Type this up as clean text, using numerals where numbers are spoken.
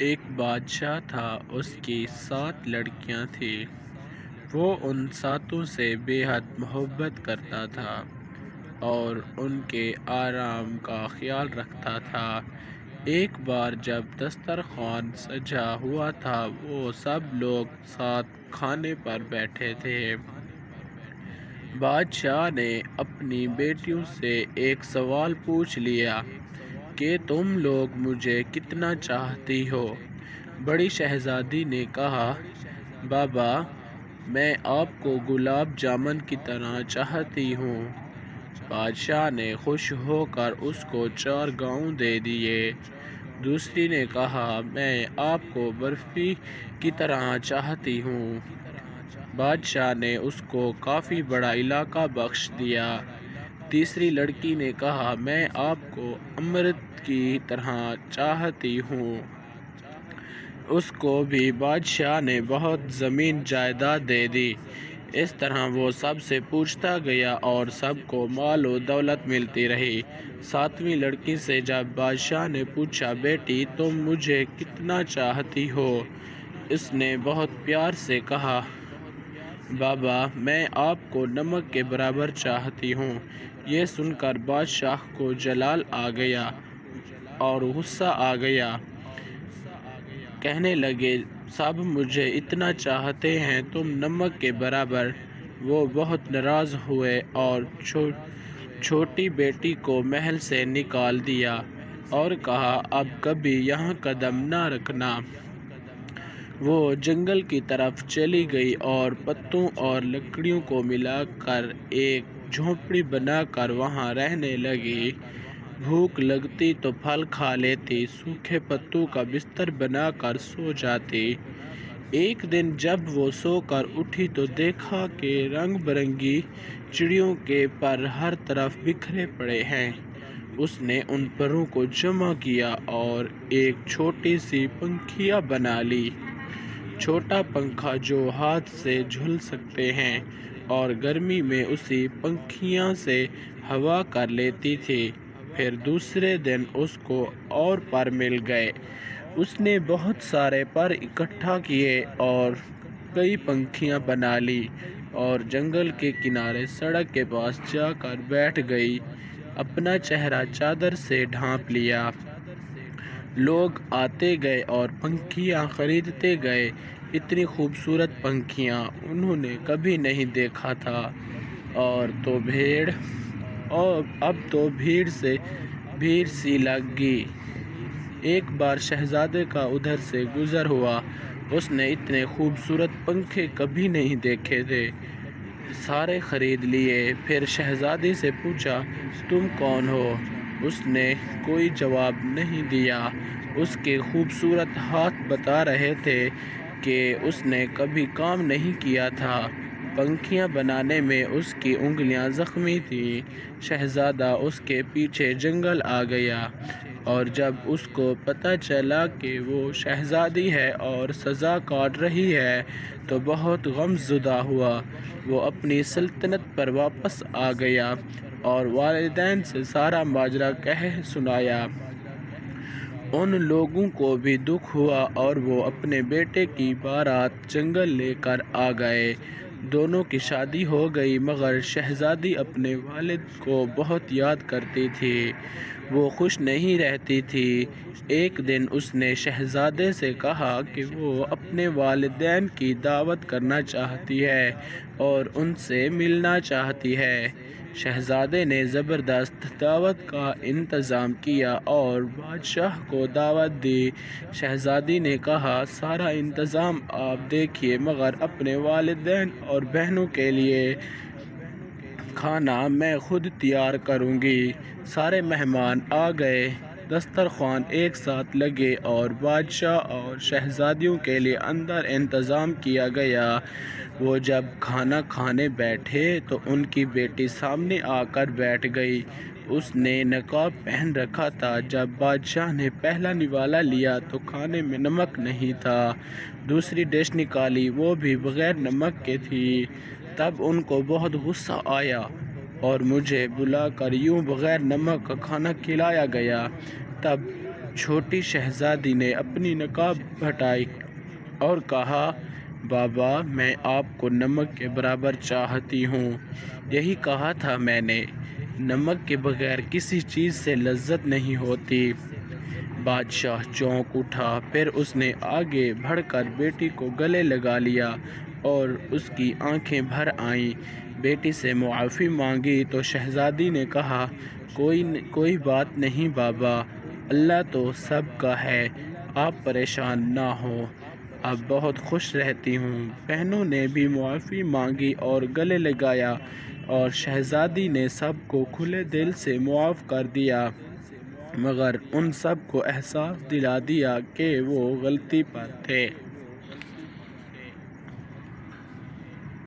ایک بادشاہ تھا، اس کی 7 لڑکیاں تھیں۔ وہ ان 7 سے بے حد محبت کرتا تھا اور ان کے آرام کا خیال رکھتا تھا۔ ایک بار جب دسترخوان سجا ہوا تھا، وہ سب لوگ ساتھ کھانے پر بیٹھے تھے۔ بادشاہ نے اپنی بیٹیوں سے ایک سوال پوچھ لیا کہ تم لوگ مجھے کتنا چاہتی ہو؟ بڑی شہزادی نے کہا، بابا، میں آپ کو گلاب جامن کی طرح چاہتی ہوں۔ بادشاہ نے خوش ہو کر اس کو 4 گاؤں دے دیے۔ دوسری نے کہا، میں آپ کو برفی کی طرح چاہتی ہوں۔ بادشاہ نے اس کو کافی بڑا علاقہ بخش دیا۔ تیسری لڑکی نے کہا، میں آپ کو امرت کی طرح چاہتی ہوں۔ اس کو بھی بادشاہ نے بہت زمین جائیداد دے دی۔ اس طرح وہ سب سے پوچھتا گیا اور سب کو مال و دولت ملتی رہی۔ 7ویں لڑکی سے جب بادشاہ نے پوچھا، بیٹی، تم مجھے کتنا چاہتی ہو؟ اس نے بہت پیار سے کہا، بابا، میں آپ کو نمک کے برابر چاہتی ہوں۔ یہ سن کر بادشاہ کو جلال آ گیا اور غصہ آ گیا۔ کہنے لگے، سب مجھے اتنا چاہتے ہیں، تم نمک کے برابر۔ وہ بہت ناراض ہوئے اور چھوٹی بیٹی کو محل سے نکال دیا اور کہا، اب کبھی یہاں قدم نہ رکھنا۔ وہ جنگل کی طرف چلی گئی اور پتوں اور لکڑیوں کو ملا کر ایک جھونپڑی بنا کر وہاں رہنے لگی۔ بھوک لگتی تو پھل کھا لیتی، سوکھے پتوں کا بستر بنا کر سو جاتی۔ ایک دن جب وہ سو کر اٹھی تو دیکھا کہ رنگ برنگی چڑیوں کے پر ہر طرف بکھرے پڑے ہیں۔ اس نے ان پروں کو جمع کیا اور ایک چھوٹی سی پنکھیا بنا لی۔ چھوٹا پنکھا جو ہاتھ سے جھول سکتے ہیں اور گرمی میں اسی پنکھیا سے ہوا کر لیتی تھی۔ پھر دوسرے دن اس کو اور پر مل گئے۔ اس نے بہت سارے پر اکٹھا کیے اور کئی پنکھیاں بنا لی اور جنگل کے کنارے سڑک کے پاس جا کر بیٹھ گئی۔ اپنا چہرہ چادر سے ڈھانپ لیا۔ لوگ آتے گئے اور پنکھیاں خریدتے گئے۔ اتنی خوبصورت پنکھیاں انہوں نے کبھی نہیں دیکھا تھا۔ اب تو بھیڑ سی لگ گئی۔ ایک بار شہزادے کا ادھر سے گزر ہوا۔ اس نے اتنے خوبصورت پنکھے کبھی نہیں دیکھے تھے۔ سارے خرید لیے۔ پھر شہزادی سے پوچھا، تم کون ہو؟ اس نے کوئی جواب نہیں دیا۔ اس کے خوبصورت ہاتھ بتا رہے تھے کہ اس نے کبھی کام نہیں کیا تھا۔ پنکھیاں بنانے میں اس کی انگلیاں زخمی تھیں۔ شہزادہ اس کے پیچھے جنگل آ گیا اور جب اس کو پتہ چلا کہ وہ شہزادی ہے اور سزا کاٹ رہی ہے تو بہت غم زدہ ہوا۔ وہ اپنی سلطنت پر واپس آ گیا اور والدین سے سارا ماجرا کہہ سنایا۔ ان لوگوں کو بھی دکھ ہوا اور وہ اپنے بیٹے کی بارات جنگل لے کر آ گئے۔ دونوں کی شادی ہو گئی مگر شہزادی اپنے والد کو بہت یاد کرتی تھی۔ وہ خوش نہیں رہتی تھی۔ ایک دن اس نے شہزادے سے کہا کہ وہ اپنے والدین کی دعوت کرنا چاہتی ہے اور ان سے ملنا چاہتی ہے۔ شہزادے نے زبردست دعوت کا انتظام کیا اور بادشاہ کو دعوت دی۔ شہزادی نے کہا، سارا انتظام آپ دیکھیے مگر اپنے والدین اور بہنوں کے لیے کھانا میں خود تیار کروں گی۔ سارے مہمان آ گئے۔ دسترخوان ایک ساتھ لگے اور بادشاہ اور شہزادیوں کے لیے اندر انتظام کیا گیا۔ وہ جب کھانا کھانے بیٹھے تو ان کی بیٹی سامنے آ کر بیٹھ گئی۔ اس نے نقاب پہن رکھا تھا۔ جب بادشاہ نے پہلا نوالا لیا تو کھانے میں نمک نہیں تھا۔ دوسری ڈش نکالی، وہ بھی بغیر نمک کے تھی۔ تب ان کو بہت غصہ آیا اور مجھے بلا کر یوں بغیر نمک کا کھانا کھلایا گیا۔ تب چھوٹی شہزادی نے اپنی نقاب ہٹائی اور کہا، بابا میں آپ کو نمک کے برابر چاہتی ہوں۔ یہی کہا تھا میں نے، نمک کے بغیر کسی چیز سے لذت نہیں ہوتی۔ بادشاہ چونک اٹھا، پھر اس نے آگے بڑھ کر بیٹی کو گلے لگا لیا اور اس کی آنکھیں بھر آئیں۔ بیٹی سے معافی مانگی تو شہزادی نے کہا، کوئی بات نہیں بابا، اللہ تو سب کا ہے، آپ پریشان نہ ہوں، اب بہت خوش رہتی ہوں۔ بہنوں نے بھی معافی مانگی اور گلے لگایا اور شہزادی نے سب کو کھلے دل سے معاف کر دیا، مگر ان سب کو احساس دلا دیا کہ وہ غلطی پر تھے۔